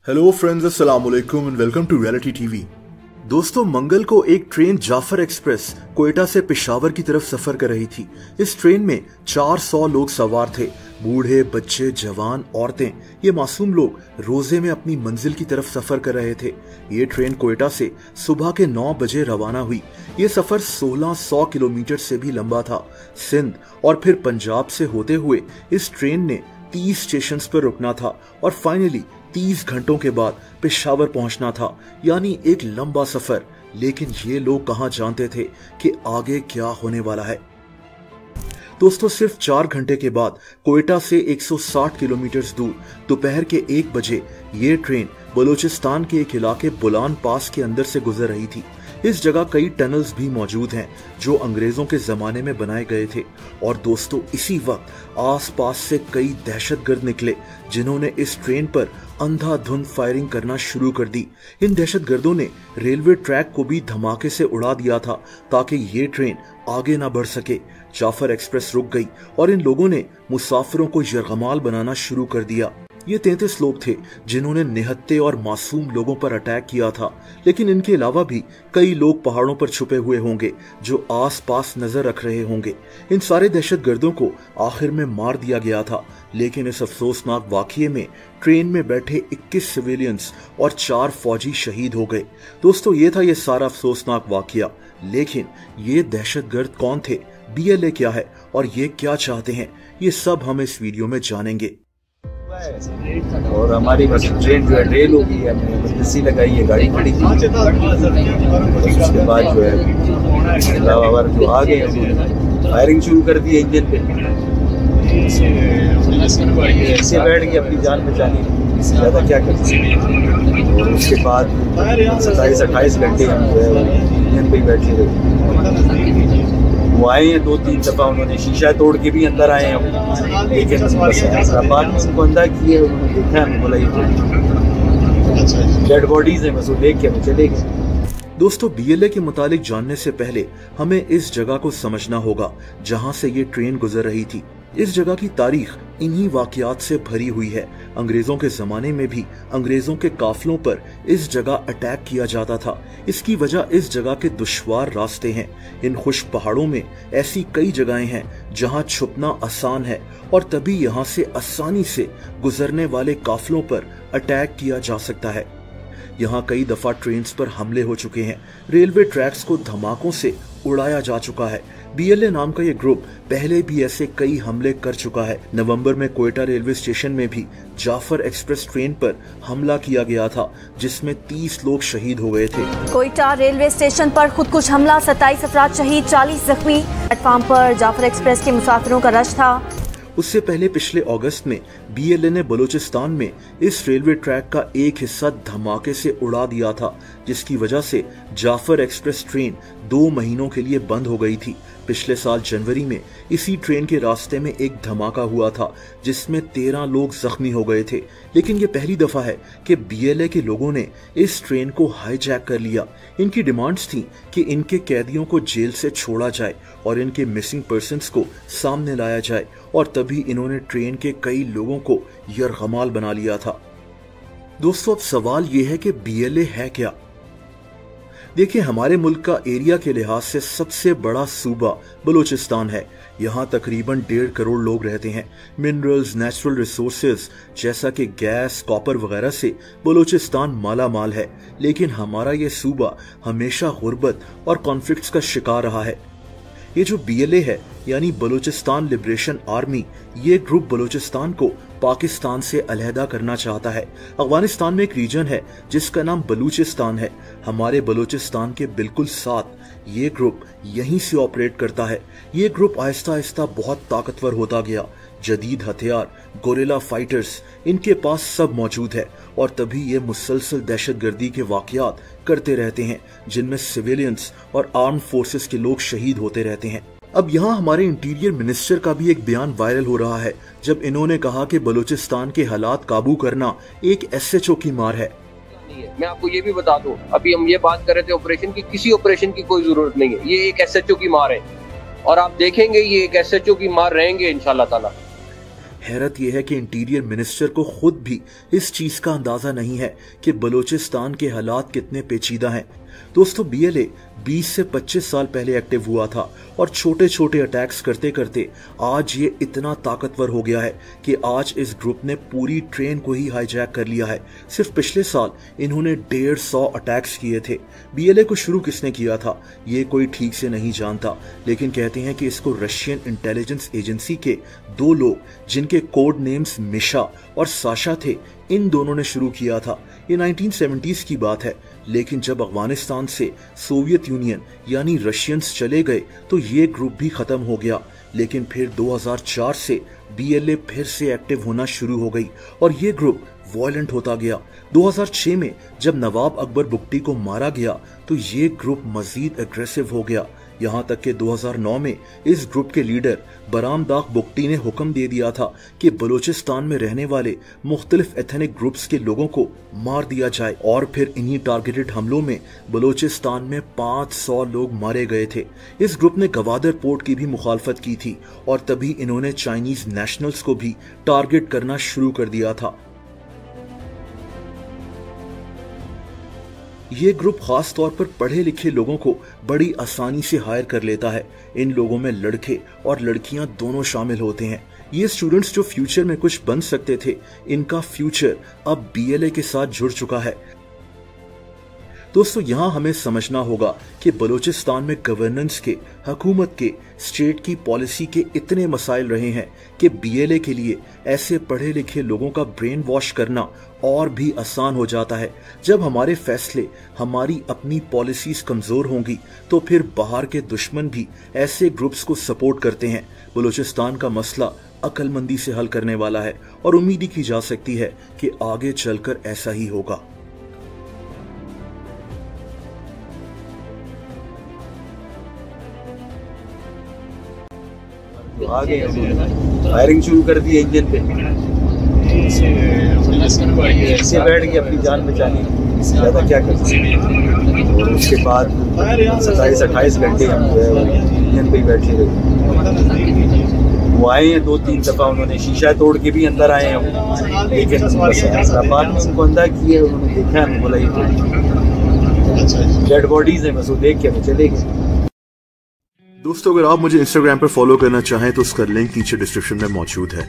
Hello friends, अस्सलाम वालेकुम and welcome to reality TV. दोस्तों, मंगल को एक ट्रेन जाफर एक्सप्रेस कोयटा से पेशावर की तरफ सफर कर रही थी। इस ट्रेन में 400 लोग सवार थे। बूढ़े, बच्चे, जवान, औरतें, ये मासूम लोग रोजे में अपनी मंजिल की तरफ सफर कर रहे थे। ये ट्रेन कोयटा से सुबह के 9 बजे रवाना हुई। ये सफर 1600 किलोमीटर से भी लंबा था। सिंध और फिर पंजाब से होते हुए इस ट्रेन ने 30 स्टेशन पर रुकना था और फाइनली 30 घंटों के बाद पेशावर पहुंचना था, यानी एक लंबा सफर। लेकिन ये लोग कहां जानते थे कि आगे क्या होने वाला है। दोस्तों, सिर्फ 4 घंटे के बाद कोयटा से 160 किलोमीटर दूर दोपहर के 1 बजे ये ट्रेन बलूचिस्तान के एक इलाके बुलान पास के अंदर से गुजर रही थी। इस जगह कई टनल्स भी मौजूद हैं जो अंग्रेजों के जमाने में बनाए गए थे। और दोस्तों, इसी वक्त आसपास से कई दहशतगर्द निकले जिन्होंने इस ट्रेन पर अंधाधुंध फायरिंग करना शुरू कर दी। इन दहशतगर्दों ने रेलवे ट्रैक को भी धमाके से उड़ा दिया था ताकि ये ट्रेन आगे ना बढ़ सके। जाफर एक्सप्रेस रुक गई और इन लोगों ने मुसाफिरों को यरगमाल बनाना शुरू कर दिया। ये 33 लोग थे जिन्होंने निहत्थे और मासूम लोगों पर अटैक किया था। लेकिन इनके अलावा भी कई लोग पहाड़ों पर छुपे हुए होंगे जो आसपास नजर रख रहे होंगे। इन सारे दहशतगर्दों को आखिर में मार दिया गया था। लेकिन इस अफसोसनाक वाकये में ट्रेन में बैठे 21 सिविलियंस और 4 फौजी शहीद हो गए। दोस्तों, ये था ये सारा अफसोसनाक वाकया। लेकिन ये दहशतगर्द कौन थे, BLA क्या है और ये क्या चाहते हैं, ये सब हम इस वीडियो में जानेंगे। और हमारी बस ट्रेन जो है रेल हो गई है, हमने बदसी लगाई है, गाड़ी खड़ी की। उसके बाद जो है लावावर जो आ गए फायरिंग शुरू कर दी है इंजन पे। ऐसे बैठ के अपनी जान बचानी, इससे ज़्यादा क्या कर सकते। और उसके बाद 27-28 घंटे हम जो है इंजन पे ही बैठे रहे। वो आए हैं 2-3 दफ़ा, उन्होंने शीशा तोड़ के भी अंदर आए हैं। लेकिन हैदराबाद में उनको अंदर किए, उन्होंने देखा, हमें बोला ये डेड बॉडीज हैं, बस वो देख के हमें चले गए। दोस्तों, BLA के मुतालिक जानने से पहले हमें इस जगह को समझना होगा जहां से ये ट्रेन गुजर रही थी। इस जगह की तारीख इन्हीं वाकयात से भरी हुई है। अंग्रेजों के जमाने में भी अंग्रेजों के काफिलों पर इस जगह अटैक किया जाता था। इसकी वजह इस जगह के दुश्वार रास्ते हैं। इन खुश्क पहाड़ों में ऐसी कई जगहें हैं जहां छुपना आसान है और तभी यहां से आसानी से गुजरने वाले काफिलों पर अटैक किया जा सकता है। यहाँ कई दफा ट्रेन पर हमले हो चुके हैं। रेलवे ट्रैक्स को धमाकों से उड़ाया जा चुका है। BLA नाम का ये ग्रुप पहले भी ऐसे कई हमले कर चुका है। नवंबर में कोयटा रेलवे स्टेशन में भी जाफर एक्सप्रेस ट्रेन पर हमला किया गया था जिसमें 30 लोग शहीद हो गए थे। कोयटा रेलवे स्टेशन पर खुदकुश हमला, 27 अफराद शहीद, 40 जख्मी। प्लेटफार्म पर जाफर एक्सप्रेस के मुसाफिरों का रश था। उससे पहले पिछले अगस्त में BLA ने बलूचिस्तान में इस रेलवे ट्रैक का एक हिस्सा धमाके से उड़ा दिया था, जिसकी वजह से जाफर एक्सप्रेस ट्रेन 2 महीनों के लिए बंद हो गई थी। पिछले साल जनवरी में इसी ट्रेन के रास्ते में एक धमाका हुआ था जिसमें 13 लोग जख्मी हो गए थे। लेकिन ये पहली दफा है कि BLA के लोगों ने इस ट्रेन को हाईजैक कर लिया। इनकी डिमांड्स थी कि इनके कैदियों को जेल से छोड़ा जाए और इनके मिसिंग पर्सन्स को सामने लाया जाए, और तभी इन्होंने ट्रेन के कई लोगों को यरगमाल बना लिया था। दोस्तों, अब सवाल ये है कि BLA है क्या। देखिए, हमारे मुल्क का एरिया के लिहाज से सबसे बड़ा सूबा बलूचिस्तान है। यहाँ तकरीबन 1.5 करोड़ लोग रहते हैं। मिनरल्स, नेचुरल रिसोर्सेज जैसा कि गैस, कॉपर वगैरह से बलूचिस्तान माला माल है। लेकिन हमारा ये सूबा हमेशा गुर्बत और कॉन्फ्लिक्ट्स का शिकार रहा है। ये जो BLA है यानी बलूचिस्तान लिबरेशन आर्मी, ये ग्रुप बलूचिस्तान को पाकिस्तान से अलहदा करना चाहता है। अफगानिस्तान में एक रीजन है जिसका नाम बलूचिस्तान है। हमारे बलूचिस्तान के बिल्कुल साथ ये ग्रुप यहीं से ऑपरेट करता है। ये ग्रुप आहिस्ता आहिस्ता बहुत ताकतवर होता गया। जदीद हथियार, गोरिल्ला फाइटर्स इनके पास सब मौजूद है, और तभी ये मुसलसल दहशतगर्दी के वाकयात करते रहते हैं जिनमें सिविलियंस और आर्म फोर्सेस के लोग शहीद होते रहते हैं। अब यहाँ हमारे इंटीरियर मिनिस्टर का भी एक बयान वायरल हो रहा है जब इन्होंने कहा कि बलूचिस्तान के हालात काबू करना एक SHO की मार है। मैं आपको ये भी बता दूं, अभी हम ये बात कर रहे थे ऑपरेशन की, किसी ऑपरेशन की कोई जरूरत नहीं है। ये एक SHO की मार है और आप देखेंगे ये एक SHO की मार रहेंगे इंशाल्लाह ताला। हैरत यह है कि इंटीरियर मिनिस्टर को खुद भी इस चीज का अंदाजा नहीं है कि बलूचिस्तान के हालात कितने पेचीदा हैं। दोस्तों, BLA 20 से 25 साल पहले एक्टिव हुआ था और छोटे छोटे अटैक्स करते करते आज ये इतना ताकतवर हो गया है कि आज इस ग्रुप ने पूरी ट्रेन को ही हाईजैक कर लिया है। सिर्फ पिछले साल इन्होंने 150 अटैक्स किए थे। BLA को शुरू किसने किया था ये कोई ठीक से नहीं जानता, लेकिन कहते हैं कि इसको रशियन इंटेलिजेंस एजेंसी के 2 लोग जिनके कोड नेम्स मिशा और साशा थे, इन दोनों ने शुरू किया था। ये 1970s की बात है, लेकिन जब अफगानिस्तान से सोवियत यूनियन यानी रशियंस चले गए तो ये ग्रुप भी खत्म हो गया। लेकिन फिर 2004 से BLA फिर से एक्टिव होना शुरू हो गई और ये ग्रुप वायलेंट होता गया। 2006 में जब नवाब अकबर बुगटी को मारा गया तो ये ग्रुप मजीद एग्रेसिव हो गया, यहाँ तक कि 2009 में इस ग्रुप के लीडर बरामदाग बुगटी ने हुक्म दे दिया था कि बलूचिस्तान में रहने वाले मुख्तलिफ एथनिक ग्रुप्स के लोगों को मार दिया जाए। और फिर इन्हीं टारगेटेड हमलों में बलूचिस्तान में 500 लोग मारे गए थे। इस ग्रुप ने गवादर पोर्ट की भी मुखालफत की थी और तभी इन्होंने चाइनीज नेशनल्स को भी टारगेट करना शुरू कर दिया था। ये ग्रुप खास तौर पर पढ़े लिखे लोगों को बड़ी आसानी से हायर कर लेता है। इन लोगों में लड़के और लड़कियां दोनों शामिल होते हैं। ये स्टूडेंट्स जो फ्यूचर में कुछ बन सकते थे, इनका फ्यूचर अब BLA के साथ जुड़ चुका है। दोस्तों, यहाँ हमें समझना होगा कि बलूचिस्तान में गवर्नेंस के, हुकूमत के, स्टेट की पॉलिसी के इतने मसाइल रहे हैं कि BLA के लिए ऐसे पढ़े लिखे लोगों का ब्रेन वॉश करना और भी आसान हो जाता है। जब हमारे फैसले, हमारी अपनी पॉलिसीज कमजोर होंगी तो फिर बाहर के दुश्मन भी ऐसे ग्रुप्स को सपोर्ट करते हैं। बलूचिस्तान का मसला अक्लमंदी से हल करने वाला है और उम्मीद की जा सकती है कि आगे चलकर ऐसा ही होगा। आ गए, फायरिंग शुरू कर दी इंजन पे, ऐसे बैठ के अपनी जान बचानी, ज़्यादा क्या कर सकते। और उसके बाद 27-28 घंटे हम जो है इंजन पे ही बैठे रहे। वो आए हैं 2-3 दफ़ा, उन्होंने शीशा तोड़ के भी अंदर आए हैं, लेकिन बस हैदराबाद में उनको अंदर किया, उन्होंने देखा, बोला ये डेड बॉडीज हैं, बस वो देख के चले गए। दोस्तों, अगर आप मुझे इंस्टाग्राम पर फॉलो करना चाहें तो उसका लिंक नीचे डिस्क्रिप्शन में मौजूद है।